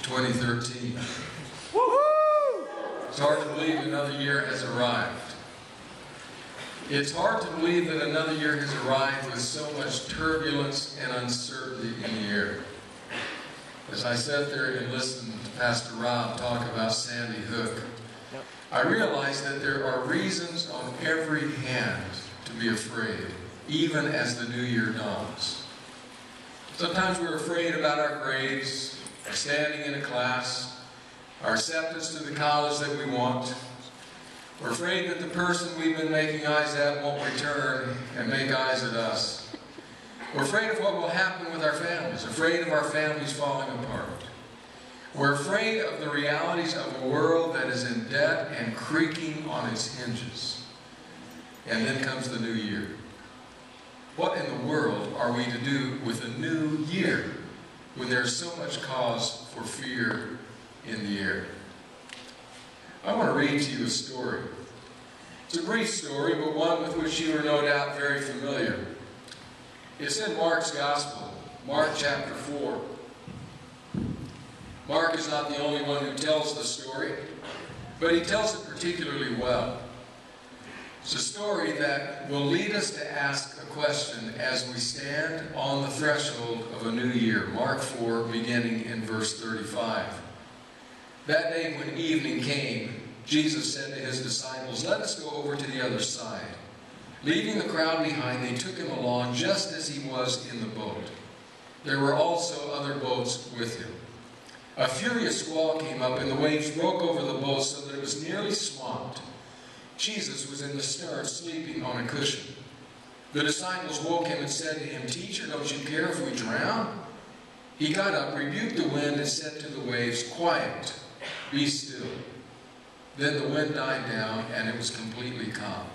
2013. Woo-hoo! It's hard to believe another year has arrived. It's hard to believe that another year has arrived with so much turbulence and uncertainty in the air. As I sat there and listened to Pastor Rob talk about Sandy Hook, I realized that there are reasons on every hand to be afraid, even as the new year dawns. Sometimes we're afraid about our grades, our standing in a class, our acceptance to the college that we want. We're afraid that the person we've been making eyes at won't return and make eyes at us. We're afraid of what will happen with our families, afraid of our families falling apart. We're afraid of the realities of a world that is in debt and creaking on its hinges. And then comes the new year. What in the world are we to do with a new year when there's so much cause for fear in the air? I want to read to you a story. It's a brief story, but one with which you are no doubt very familiar. It's in Mark's Gospel, Mark chapter 4. Mark is not the only one who tells the story, but he tells it particularly well. It's a story that will lead us to ask a question as we stand on the threshold of a new year. Mark 4, beginning in verse 35. That day when evening came, Jesus said to his disciples, "Let us go over to the other side." Leaving the crowd behind, they took him along just as he was in the boat. There were also other boats with him. A furious squall came up, and the waves broke over the boat so that it was nearly swamped. Jesus was in the stern, sleeping on a cushion. The disciples woke him and said to him, "Teacher, don't you care if we drown?" He got up, rebuked the wind, and said to the waves, "Quiet, be still." Then the wind died down, and it was completely calm.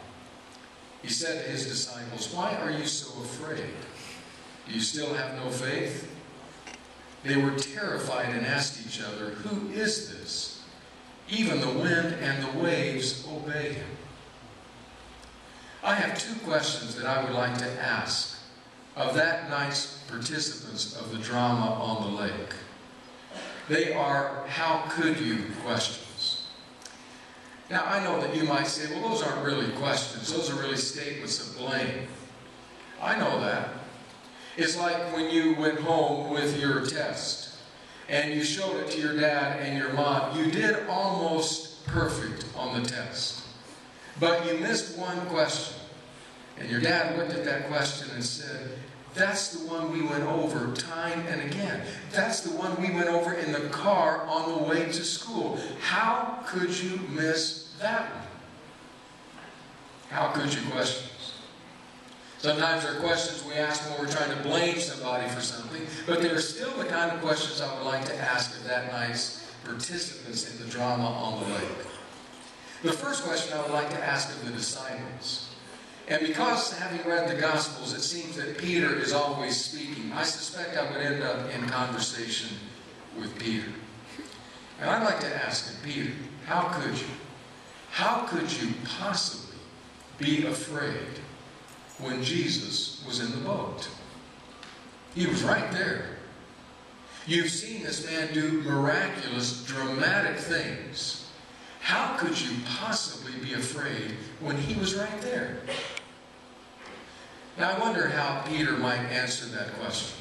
He said to his disciples, "Why are you so afraid? Do you still have no faith?" They were terrified and asked each other, "Who is this? Even the wind and the waves obey him." I have two questions that I would like to ask of that night's participants of the drama on the lake. They are "how could you" questions. Now, I know that you might say, well, those aren't really questions. Those are really statements of blame. I know that. It's like when you went home with your test and you showed it to your dad and your mom. You did almost perfect on the test, but you missed one question. And your dad looked at that question and said, "That's the one we went over time and again. That's the one we went over in the car on the way to school. How could you miss that one?" How could you questions? Sometimes they're questions we ask when we're trying to blame somebody for something, but they're still the kind of questions I would like to ask of that night's participants in the drama on the lake. The first question I would like to ask of the disciples, and because having read the Gospels, it seems that Peter is always speaking, I suspect I would end up in conversation with Peter. And I'd like to ask him, Peter, how could you possibly be afraid when Jesus was in the boat? He was right there. You've seen this man do miraculous, dramatic things. How could you possibly be afraid when he was right there? Now, I wonder how Peter might answer that question.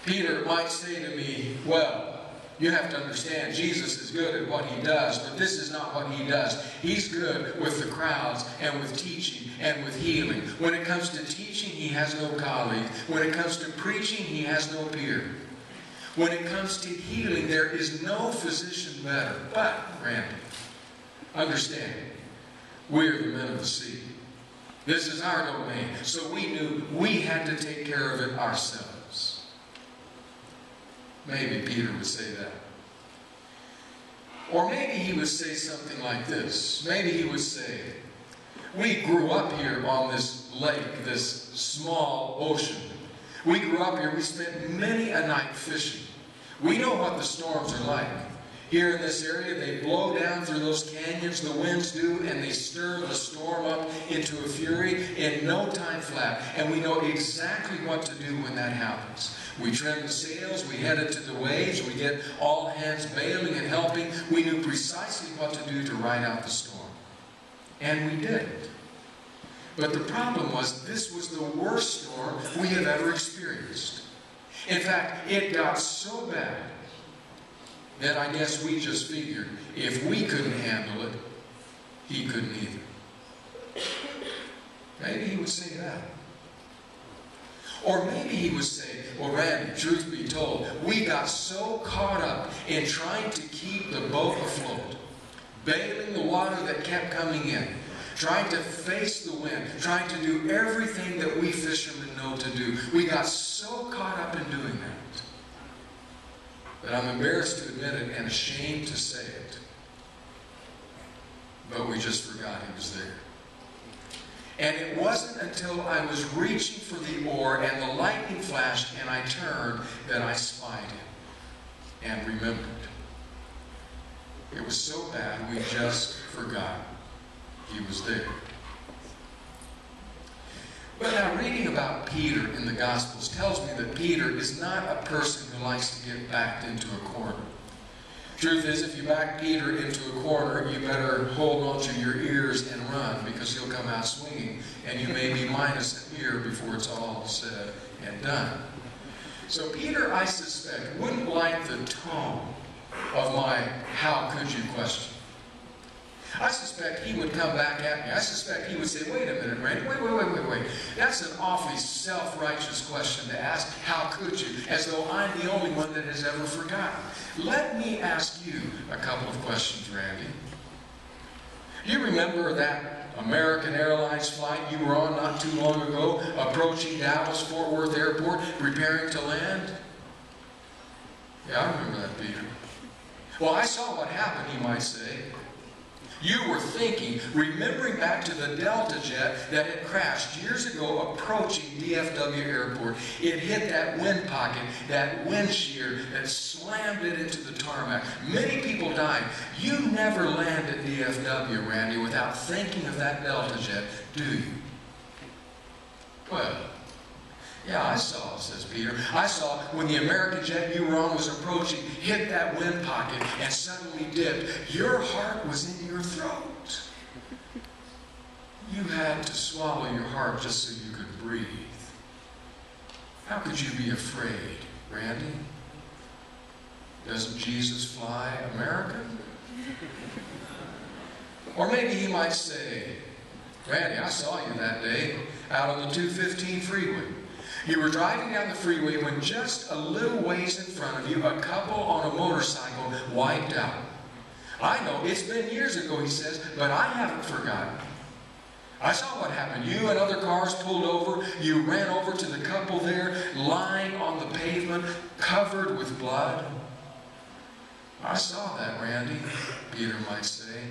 Peter might say to me, well, you have to understand, Jesus is good at what he does, but this is not what he does. He's good with the crowds and with teaching and with healing. When it comes to teaching, he has no colleague. When it comes to preaching, he has no peer. When it comes to healing, there is no physician better. But, Randy, understand, we're the men of the sea. This is our domain, so we knew we had to take care of it ourselves. Maybe Peter would say that. Or maybe he would say something like this. Maybe he would say, we grew up here on this lake, this small ocean. We grew up here. We spent many a night fishing. We know what the storms are like. Here in this area, they blow down through those canyons, the winds do, and they stir the storm up into a fury in no time flat. And we know exactly what to do when that happens. We trimmed the sails, we headed to the waves, we get all hands bailing and helping. We knew precisely what to do to ride out the storm. And we did it. But the problem was, this was the worst storm we have ever experienced. In fact, it got so bad that I guess we just figured if we couldn't handle it, he couldn't either. Maybe he would say that. Or maybe he would say, well, Randy, truth be told, we got so caught up in trying to keep the boat afloat, bailing the water that kept coming in, trying to face the wind, trying to do everything that we fishermen know to do. We got so caught up in doing that I'm embarrassed to admit it and ashamed to say it. But we just forgot he was there. And it wasn't until I was reaching for the oar and the lightning flashed and I turned that I spied him and remembered. It was so bad we just forgot he was there. But now reading about Peter in the Gospels tells me that Peter is not a person who likes to get backed into a corner. Truth is, if you back Peter into a corner, you better hold on to your ears and run, because he'll come out swinging, and you may be minus an ear before it's all said and done. So Peter, I suspect, wouldn't like the tone of my "how could you" question. I suspect he would come back at me. I suspect he would say, wait a minute, Randy, wait. That's an awfully self-righteous question to ask, how could you? As though I'm the only one that has ever forgotten. Let me ask you a couple of questions, Randy. Do you remember that American Airlines flight you were on not too long ago, approaching Dallas-Fort Worth Airport, preparing to land? Yeah, I remember that, Peter. Well, I saw what happened, he might say. You were thinking, remembering back to the Delta jet that had crashed years ago approaching DFW Airport. It hit that wind pocket, that wind shear that slammed it into the tarmac. Many people died. You never land at DFW, Randy, without thinking of that Delta jet, do you? Well, yeah, I saw, says Peter. I saw when the American jet you were on was approaching, hit that wind pocket, and suddenly dipped. Your heart was in your throat. You had to swallow your heart just so you could breathe. How could you be afraid, Randy? Doesn't Jesus fly American? Or maybe he might say, Randy, I saw you that day out on the 215 freeway. You were driving down the freeway when just a little ways in front of you, a couple on a motorcycle wiped out. I know, it's been years ago, he says, but I haven't forgotten. I saw what happened. You and other cars pulled over. You ran over to the couple there, lying on the pavement, covered with blood. I saw that, Randy, Peter might say.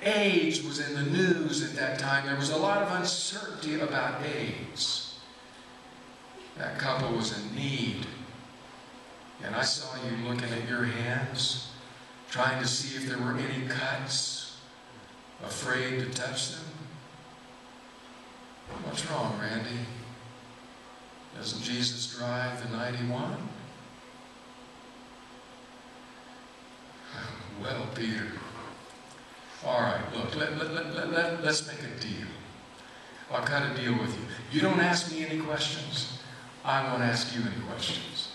AIDS was in the news at that time. There was a lot of uncertainty about AIDS. That couple was in need. And I saw you looking at your hands, trying to see if there were any cuts, afraid to touch them. What's wrong, Randy? Doesn't Jesus drive the 91? Well, Peter, all right, look, let's make a deal. I'll cut a deal with you. You don't ask me any questions. I won't ask you any questions.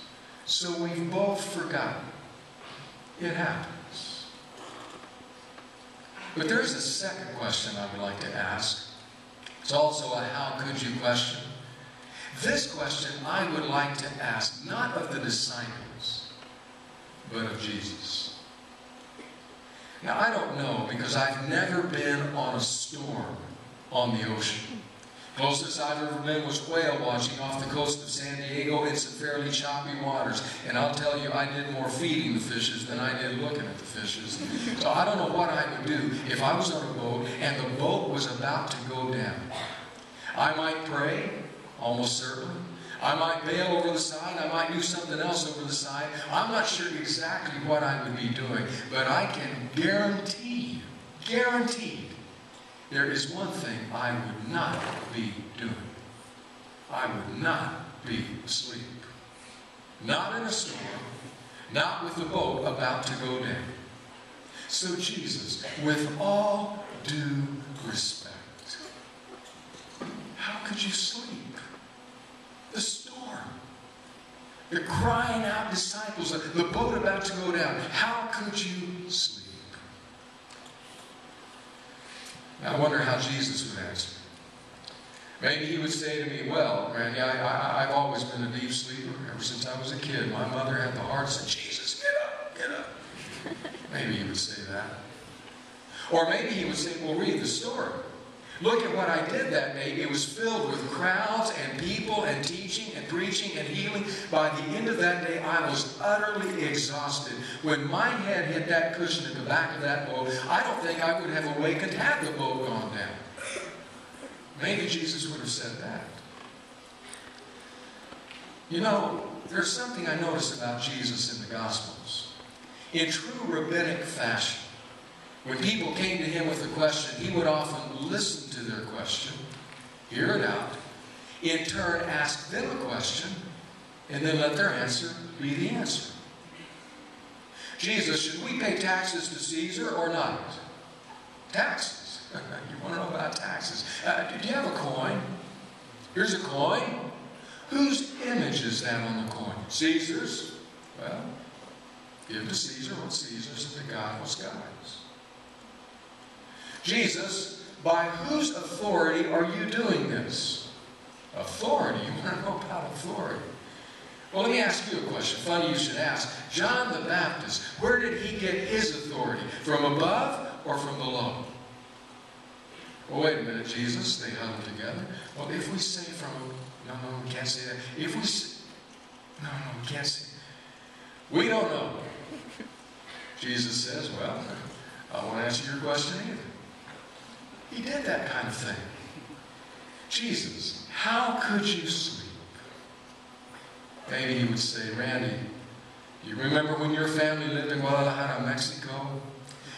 So we've both forgotten. It happens. But there's a second question I would like to ask. It's also a how could you question. This question I would like to ask not of the disciples, but of Jesus. Now I don't know, because I've never been on a storm on the ocean. Closest I've ever been was whale watching off the coast of San Diego in some fairly choppy waters. And I'll tell you, I did more feeding the fishes than I did looking at the fishes. So I don't know what I would do if I was on a boat and the boat was about to go down. I might pray, almost certainly. I might bail over the side. I might do something else over the side. I'm not sure exactly what I would be doing, but I can guarantee, there is one thing I would not be doing. I would not be asleep. not in a storm, not with the boat about to go down. So Jesus, with all due respect, how could you sleep? The storm, the crying out disciples, the boat about to go down. How could you sleep? Now, I wonder how Jesus would answer. Maybe he would say to me, well, Randy, I've always been a deep sleeper ever since I was a kid. My mother had the heart to say, Jesus, get up, get up. Maybe he would say that. Or maybe he would say, well, read the story. Look at what I did that day. It was filled with crowds and people and teaching and preaching and healing. By the end of that day, I was utterly exhausted. When my head hit that cushion at the back of that boat, I don't think I would have awakened had the boat gone down. Maybe Jesus would have said that. You know, there's something I noticed about Jesus in the Gospels. In true rabbinic fashion, when people came to him with a question, he would often listen to their question, hear it out, in turn ask them a question, and then let their answer be the answer. Jesus, should we pay taxes to Caesar or not? Taxes. You want to know about taxes. Do you have a coin? Here's a coin. Whose image is that on the coin? Caesar's. Well, give to Caesar what's Caesar's and to God what's God's. Jesus, by whose authority are you doing this? Authority? You want to know about authority? Well, let me ask you a question. Funny you should ask. John the Baptist, where did he get his authority? From above or from below? Well, wait a minute, Jesus. They huddled together. Well, if we say from... No, we can't say that. If we say... No, we can't say... We don't know. Jesus says, well, I won't answer your question either. He did that kind of thing. Jesus, how could you sleep? Maybe he would say, Randy, you remember when your family lived in Guadalajara, Mexico?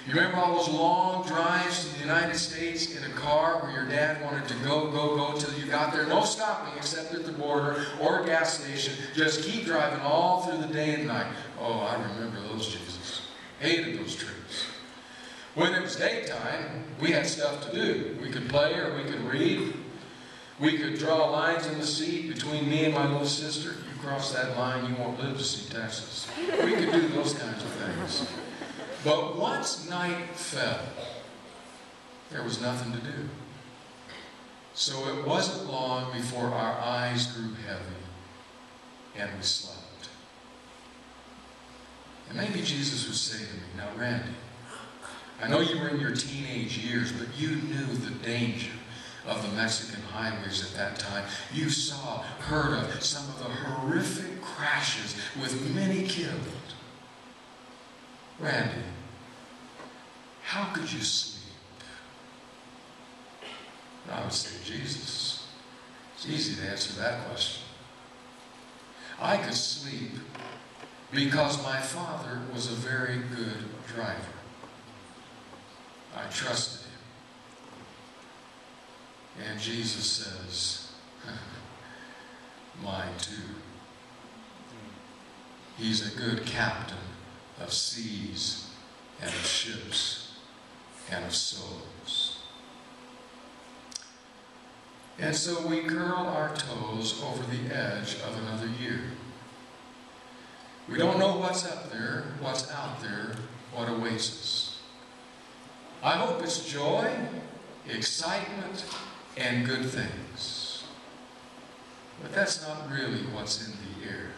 You remember all those long drives to the United States in a car where your dad wanted to go till you got there? No stopping except at the border or a gas station. Just keep driving all through the day and night. Oh, I remember those, Jesus. Hated those trips. When it was daytime, we had stuff to do. We could play or we could read. We could draw lines in the seat between me and my little sister. You cross that line, you won't live to see Texas. We could do those kinds of things. But once night fell, there was nothing to do. So it wasn't long before our eyes grew heavy and we slept. And maybe Jesus would say to me, now Randy, I know you were in your teenage years, but you knew the danger of the Mexican highways at that time. You saw, heard of some of the horrific crashes with many killed. Randy, how could you sleep? And I would say, Jesus, it's easy to answer that question. I could sleep because my father was a very good driver. I trusted him. And Jesus says, mine too. He's a good captain of seas and of ships and of souls. And so we curl our toes over the edge of another year. We don't know what's up there, what's out there, what awaits us. I hope it's joy, excitement, and good things. But that's not really what's in the air.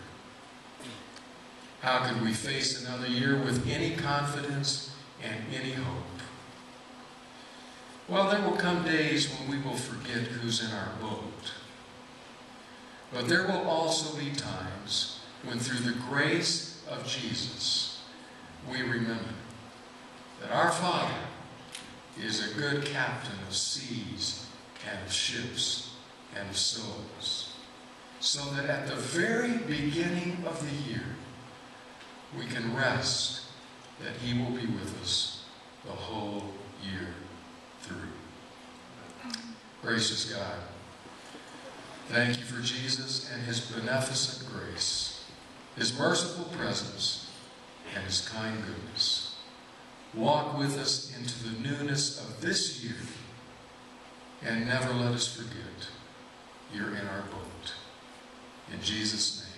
How could we face another year with any confidence and any hope? Well, there will come days when we will forget who's in our boat. But there will also be times when, through the grace of Jesus, we remember that our Father is a good captain of seas and of ships and of souls, so that at the very beginning of the year, we can rest that He will be with us the whole year through. Gracious God, thank you for Jesus and His beneficent grace His merciful presence, and His kind goodness. Walk with us into the newness of this year, and never let us forget you're in our boat. In Jesus' name.